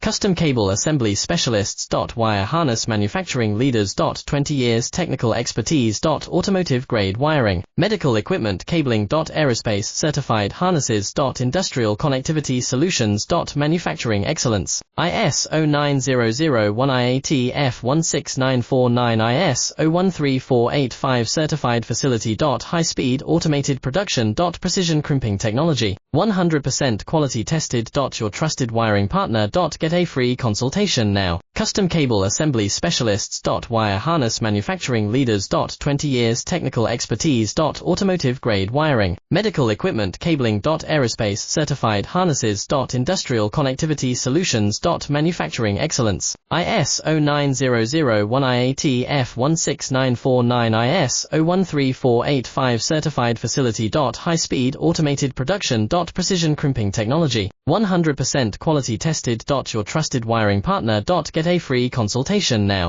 Custom Cable Assembly Specialists. Wire Harness Manufacturing Leaders. 20 years Technical Expertise. Automotive Grade Wiring, Medical Equipment Cabling. Aerospace Certified Harnesses. Industrial Connectivity Solutions. Manufacturing Excellence. ISO 9001 IAT F16949 ISO 13485 Certified Facility. High Speed Automated Production. Precision Crimping Technology, 100% quality tested. Your trusted wiring partner. Get a free consultation now. Custom Cable Assembly Specialists. Wire Harness Manufacturing Leaders. 20 years Technical Expertise. Automotive Grade Wiring, Medical Equipment Cabling. Aerospace Certified Harnesses. Industrial Connectivity Solutions. Manufacturing Excellence. ISO 9001 IAT F16949 ISO 13485 Certified Facility. High Speed Automated Production. Precision Crimping Technology, 100% quality tested. Your trusted wiring partner. Get a free consultation now.